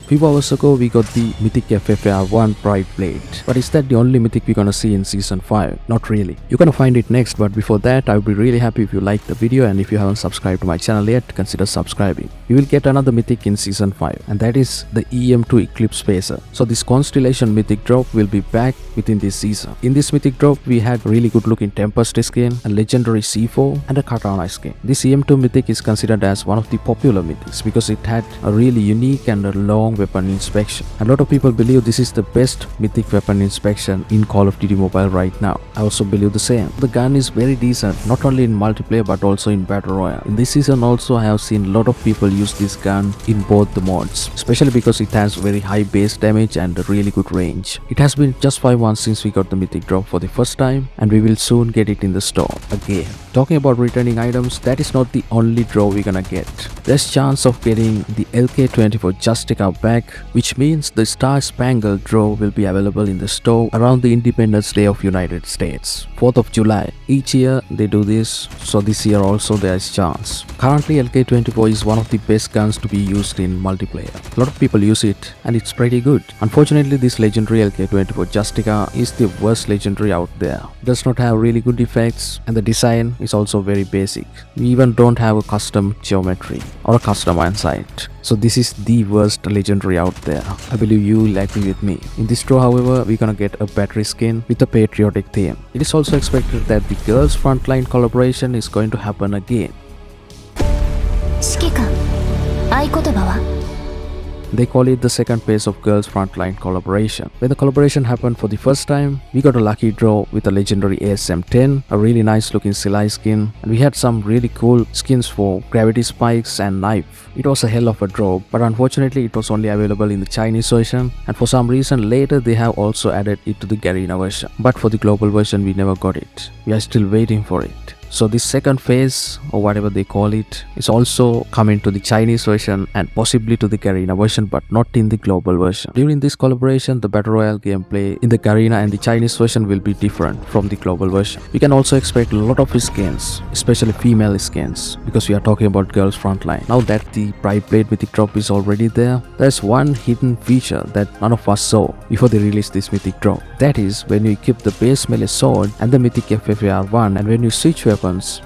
Few hours ago we got the Mythic FFAR1 Bright Blade. But is that the only Mythic we're gonna see in Season 5? Not really. You're gonna find it next, but before that I would be really happy if you like the video, and if you haven't subscribed to my channel yet, consider subscribing. We will get another Mythic in Season 5, and that is the EM2 Eclipse Phaser. So this Constillation Mythic drop will be back within this season. In this Mythic drop we had really good looking Tempest skin, a legendary C4 and a Katana skin. This EM2 Mythic is considered as one of the popular Mythics because it had a really unique and a long weapon inspection. A lot of people believe this is the best Mythic weapon inspection in Call of Duty Mobile right now. I also believe the same. The gun is very decent, not only in multiplayer but also in Battle Royale. In this season also I have seen a lot of people use this gun in both the modes, especially because it has very high base damage and a really good range. It has been just 5 months since we got the Mythic drop for the first time, and we will soon get it in the store again. Talking about returning items, that is not the only draw we're gonna get. There's chance of getting the LK24 Justica back, which means the Star Spangled draw will be available in the store around the Independence Day of United States, 4th of July. Each year they do this, so this year also there is chance. Currently LK24 is one of the best guns to be used in multiplayer. A lot of people use it and it's pretty good. Unfortunately this legendary LK24 Justica is the worst legendary out there. It does not have really good effects, and the design is also very basic. We even don't have a custom geometry or a custom iron sight. So this is the worst legendary out there. I believe you will agree with me. In this draw however, we're gonna get a battery skin with a patriotic theme. It is also expected that the girls Frontline collaboration is going to happen again. They call it the second phase of Girls Frontline collaboration. When the collaboration happened for the first time, we got a lucky draw with a legendary ASM-10, a really nice looking Scylla skin, and we had some really cool skins for gravity spikes and knife. It was a hell of a draw, but unfortunately it was only available in the Chinese version, and for some reason later they have also added it to the Garena version. But for the global version we never got it. We are still waiting for it. So this second phase, or whatever they call it, is also coming to the Chinese version and possibly to the Garena version, but not in the global version. During this collaboration, the Battle Royale gameplay in the Garena and the Chinese version will be different from the global version. We can also expect a lot of skins, especially female skins, because we are talking about Girls Frontline. Now that the Bright Blade Mythic drop is already there, there's one hidden feature that none of us saw before they released this Mythic drop. That is when you equip the base melee sword and the Mythic FFAR1, and when you switch weapons,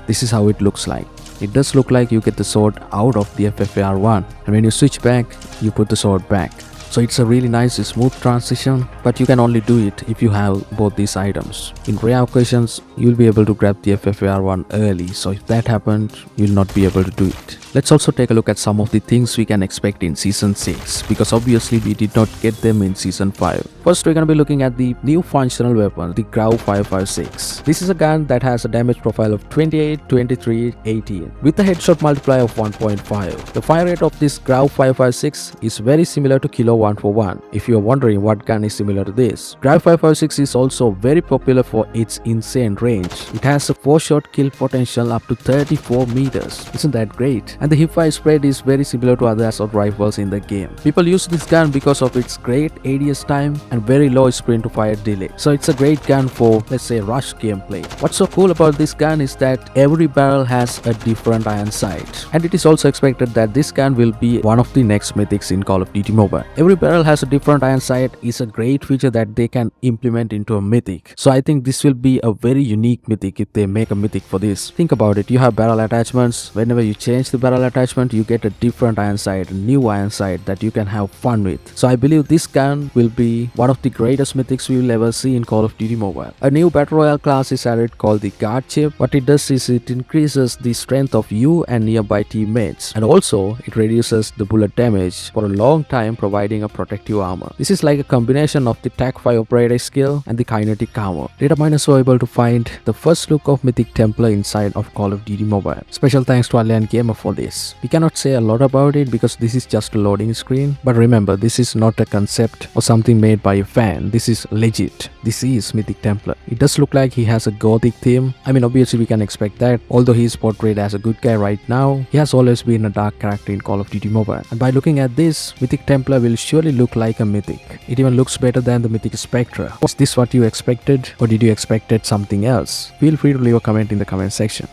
this is how it looks like. It does look like you get the sword out of the FFAR1, and when you switch back, you put the sword back. So it's a really nice smooth transition, but you can only do it if you have both these items. In rare occasions, you'll be able to grab the FFAR1 early, so if that happened, you'll not be able to do it. Let's also take a look at some of the things we can expect in Season 6, because obviously we did not get them in Season 5. First, we're going to be looking at the new functional weapon, the GRAU 556. This is a gun that has a damage profile of 28, 23, 18, with a headshot multiplier of 1.5. The fire rate of this GRAU 556 is very similar to Kilo 141. If you are wondering what gun is similar to this, GRAU 556 is also very popular for its insane range. It has a 4-shot kill potential up to 34 meters. Isn't that great? And the hipfire spread is very similar to other assault rifles in the game. People use this gun because of its great ADS time and very low sprint to fire delay. So it's a great gun for, let's say, rush gameplay. What's so cool about this gun is that every barrel has a different iron sight. And it is also expected that this gun will be one of the next mythics in Call of Duty Mobile. Every barrel has a different iron sight is a great feature that they can implement into a mythic. So I think this will be a very unique mythic if they make a mythic for this. Think about it, you have barrel attachments. Whenever you change the barrel attachment, you get a different iron sight, a new iron sight that you can have fun with. So I believe this gun will be one of the greatest mythics we will ever see in Call of Duty Mobile. A new Battle Royale class is added called the Guard Chip. What it does is it increases the strength of you and nearby teammates, and also it reduces the bullet damage for a long time, providing a protective armor. This is like a combination of the TAC-5 operator skill and the kinetic armor. Data miners were able to find the first look of Mythic Templar inside of Call of Duty Mobile. Special thanks to Alien Gamer for this. We cannot say a lot about it because this is just a loading screen, but remember, this is not a concept or something made by a fan. This is legit. This is Mythic Templar. It does look like he has a gothic theme. I mean, obviously we can expect that. Although he is portrayed as a good guy right now, he has always been a dark character in Call of Duty Mobile. And by looking at this, Mythic Templar will surely look like a mythic. It even looks better than the Mythic Spectra. Was this what you expected, or did you expect something else? Feel free to leave a comment in the comment section.